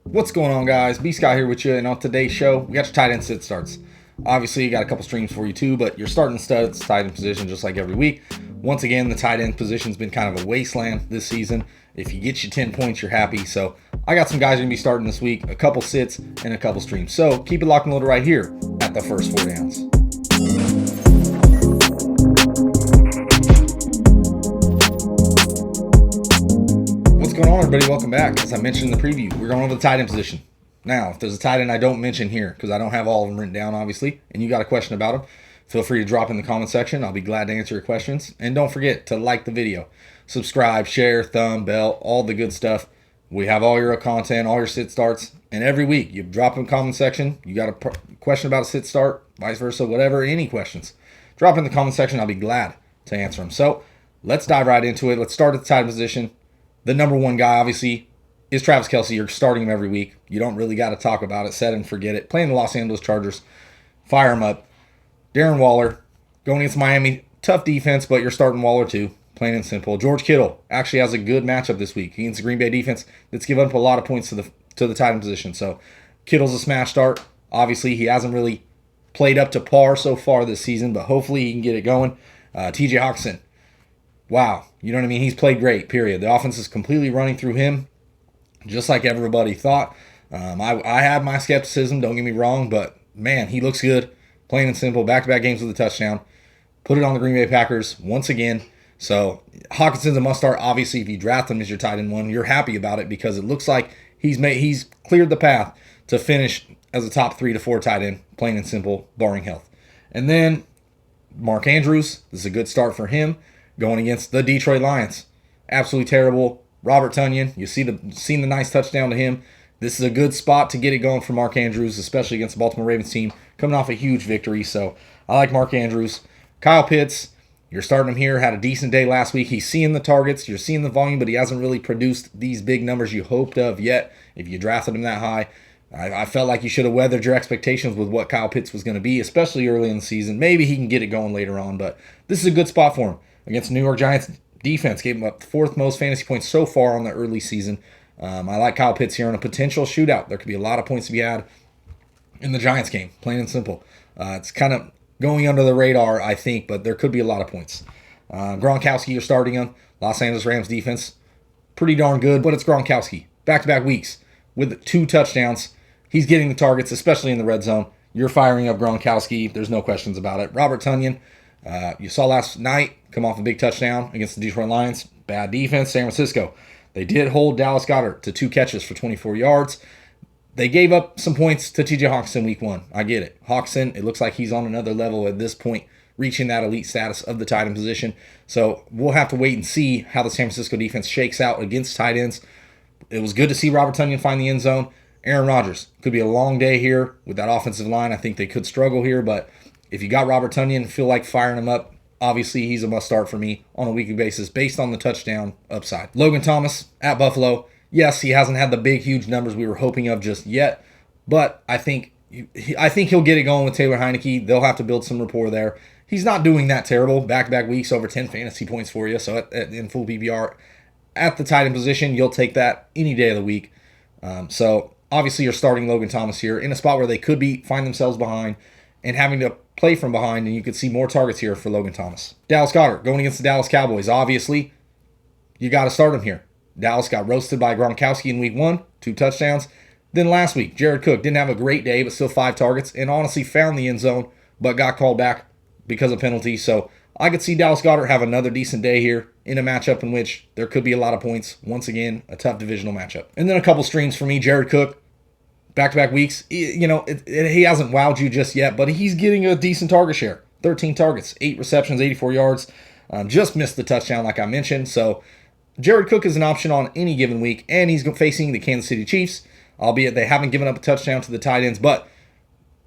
What's going on, guys? B Scott here with you, and on today's show, we got your tight end sit starts. Obviously, you got a couple streams for you too, but you're starting studs, tight end position, just like every week. Once again, the tight end position's been kind of a wasteland this season. If you get you 10 points, you're happy. So I got some guys going to be starting this week, a couple sits and a couple streams. So keep it locked and loaded right here at the first 4 downs. What's going on, everybody? Welcome back. As I mentioned in the preview, we're going over the tight end position. Now, if there's a tight end I don't mention here, because I don't have all of them written down, obviously, and you got a question about them, feel free to drop in the comment section. I'll be glad to answer your questions. And don't forget to like the video, subscribe, share, thumb, bell, all the good stuff. We have all your content, all your sit starts, and every week you drop in the comment section. You got a question about a sit start, vice versa, whatever, any questions, drop in the comment section. I'll be glad to answer them. So let's dive right into it. Let's start at the tight end position. The number one guy, obviously, is Travis Kelce. You're starting him every week. You don't really got to talk about it. Set and forget it. Playing the Los Angeles Chargers. Fire him up. Darren Waller going against Miami. Tough defense, but you're starting Waller too. Plain and simple. George Kittle actually has a good matchup this week against the Green Bay defense that's given up a lot of points to the tight end position. So Kittle's a smash start. Obviously, he hasn't really played up to par so far this season, but hopefully he can get it going. TJ Hawkinson. Wow, you know what I mean? He's played great, period. The offense is completely running through him, just like everybody thought. I had my skepticism, don't get me wrong, but man, he looks good. Plain and simple, back-to-back games with a touchdown. Put it on the Green Bay Packers once again. So Hawkinson's a must-start. Obviously, if you draft him as your tight end one, you're happy about it because it looks like he's cleared the path to finish as a top 3 to 4 tight end, plain and simple, barring health. And then Mark Andrews, this is a good start for him. Going against the Detroit Lions. Absolutely terrible. Robert Tonyan, you seen the nice touchdown to him. This is a good spot to get it going for Mark Andrews, especially against the Baltimore Ravens team, coming off a huge victory. So I like Mark Andrews. Kyle Pitts, you're starting him here. Had a decent day last week. He's seeing the targets. You're seeing the volume, but he hasn't really produced these big numbers you hoped of yet if you drafted him that high. I felt like you should have weathered your expectations with what Kyle Pitts was going to be, especially early in the season. Maybe he can get it going later on, but this is a good spot for him. Against the New York Giants defense, gave him up the 4th most fantasy points so far on the early season. I like Kyle Pitts here in a potential shootout. There could be a lot of points to be had in the Giants game, plain and simple. It's kind of going under the radar, I think, but there could be a lot of points. Gronkowski, you're starting him. Los Angeles Rams defense, pretty darn good, but it's Gronkowski. Back-to-back weeks with 2 touchdowns. He's getting the targets, especially in the red zone. You're firing up Gronkowski. There's no questions about it. Robert Tonyan, you saw last night come off a big touchdown against the Detroit Lions. Bad defense, San Francisco. They did hold Dallas Goedert to 2 catches for 24 yards. They gave up some points to TJ Hawkinson week 1. I get it. Hawkinson, it looks like he's on another level at this point, reaching that elite status of the tight end position. So we'll have to wait and see how the San Francisco defense shakes out against tight ends. It was good to see Robert Tonyan find the end zone. Aaron Rodgers, could be a long day here with that offensive line. I think they could struggle here, but if you got Robert Tonyan, feel like firing him up, obviously he's a must-start for me on a weekly basis based on the touchdown upside. Logan Thomas at Buffalo. Yes, he hasn't had the big, huge numbers we were hoping of just yet, but I think he'll get it going with Taylor Heineke. They'll have to build some rapport there. He's not doing that terrible. Back-to-back weeks, over 10 fantasy points for you. So in full PPR, at the tight end position, you'll take that any day of the week. So obviously you're starting Logan Thomas here in a spot where they could find themselves behind and having to play from behind, and you could see more targets here for Logan Thomas. Dallas Goedert going against the Dallas Cowboys. Obviously, you got to start him here. Dallas got roasted by Gronkowski in week 1, 2 touchdowns. Then last week, Jared Cook didn't have a great day, but still 5 targets, and honestly found the end zone, but got called back because of penalties. So I could see Dallas Goedert have another decent day here in a matchup in which there could be a lot of points. Once again, a tough divisional matchup. And then a couple streams for me. Jared Cook, back-to-back weeks, he hasn't wowed you just yet, but he's getting a decent target share. 13 targets, 8 receptions, 84 yards. Just missed the touchdown like I mentioned. So Jared Cook is an option on any given week, and he's facing the Kansas City Chiefs, albeit they haven't given up a touchdown to the tight ends, but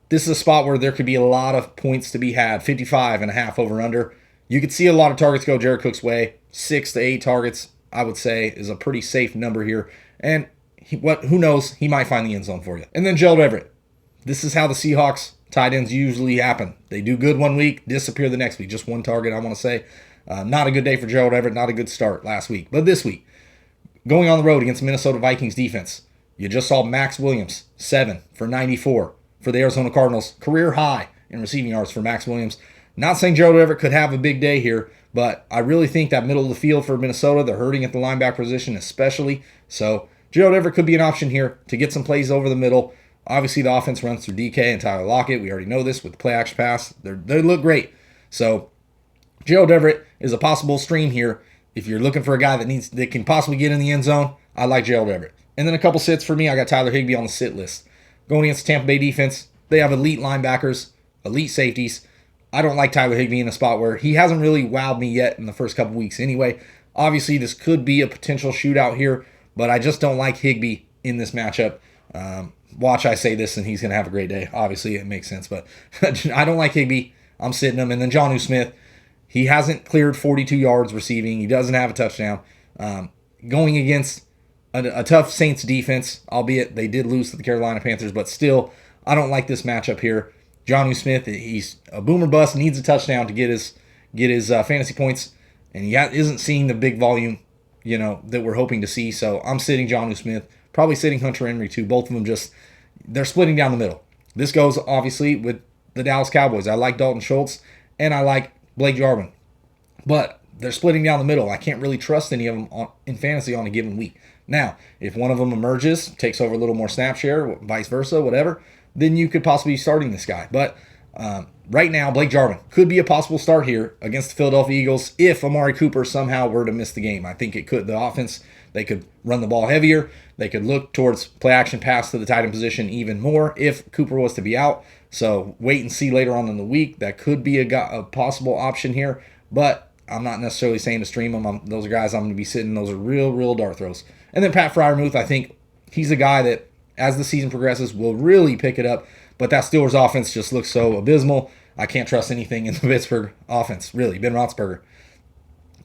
this is a spot where there could be a lot of points to be had, 55.5 over-under. You could see a lot of targets go Jared Cook's way. 6 to 8 targets, I would say, is a pretty safe number here. And who knows, he might find the end zone for you. And then Gerald Everett. This is how the Seahawks tight ends usually happen. They do good one week, disappear the next week. Just 1 target, I want to say. Not a good day for Gerald Everett, not a good start last week. But this week, going on the road against Minnesota Vikings defense, You just saw Max Williams, 7 for 94 for the Arizona Cardinals. Career high in receiving yards for Max Williams. Not saying Gerald Everett could have a big day here, but I really think that middle of the field for Minnesota, they're hurting at the linebacker position especially. So Gerald Everett could be an option here to get some plays over the middle. Obviously, the offense runs through DK and Tyler Lockett. We already know this with the play action pass. They look great. So Gerald Everett is a possible stream here. If you're looking for a guy that can possibly get in the end zone, I like Gerald Everett. And then a couple sits for me. I got Tyler Higbee on the sit list. Going against the Tampa Bay defense, they have elite linebackers, elite safeties. I don't like Tyler Higbee in a spot where he hasn't really wowed me yet in the first couple weeks anyway. Obviously, this could be a potential shootout here, but I just don't like Higbee in this matchup. Watch I say this and he's going to have a great day. Obviously, it makes sense, but I don't like Higbee. I'm sitting him. And then Jonnu Smith, he hasn't cleared 42 yards receiving. He doesn't have a touchdown. Going against a tough Saints defense, albeit they did lose to the Carolina Panthers, but still, I don't like this matchup here. Jonnu Smith, he's a boomer bust, needs a touchdown to get his fantasy points, and he isn't seeing the big volume, that we're hoping to see. So I'm sitting Jonnu Smith, probably sitting Hunter Henry too. Both of them they're splitting down the middle. This goes obviously with the Dallas Cowboys. I like Dalton Schultz and I like Blake Jarwin, but they're splitting down the middle. I can't really trust any of them in fantasy on a given week. Now, if one of them emerges, takes over a little more snap share, vice versa, whatever, then you could possibly be starting this guy. But right now, Blake Jarwin could be a possible start here against the Philadelphia Eagles if Amari Cooper somehow were to miss the game. I think it could. The offense, they could run the ball heavier. They could look towards play action pass to the tight end position even more if Cooper was to be out. So wait and see later on in the week. That could be a possible option here. But I'm not necessarily saying to stream them. Those are guys I'm going to be sitting. Those are real dart throws. And then Pat Freiermuth, I think he's a guy that, as the season progresses, will really pick it up. But that Steelers offense just looks so abysmal. I can't trust anything in the Pittsburgh offense, really. Ben Roethlisberger,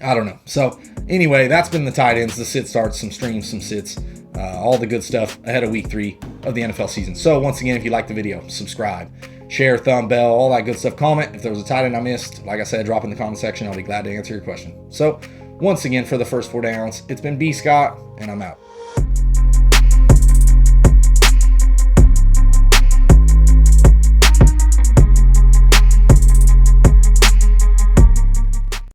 I don't know. So anyway, that's been the tight ends, the sit starts, some streams, some sits, all the good stuff ahead of week 3 of the NFL season. So once again, if you like the video, subscribe, share, thumb, bell, all that good stuff. Comment if there was a tight end I missed. Like I said, drop in the comment section. I'll be glad to answer your question. So once again, for the first 4 downs, it's been B. Scott, and I'm out.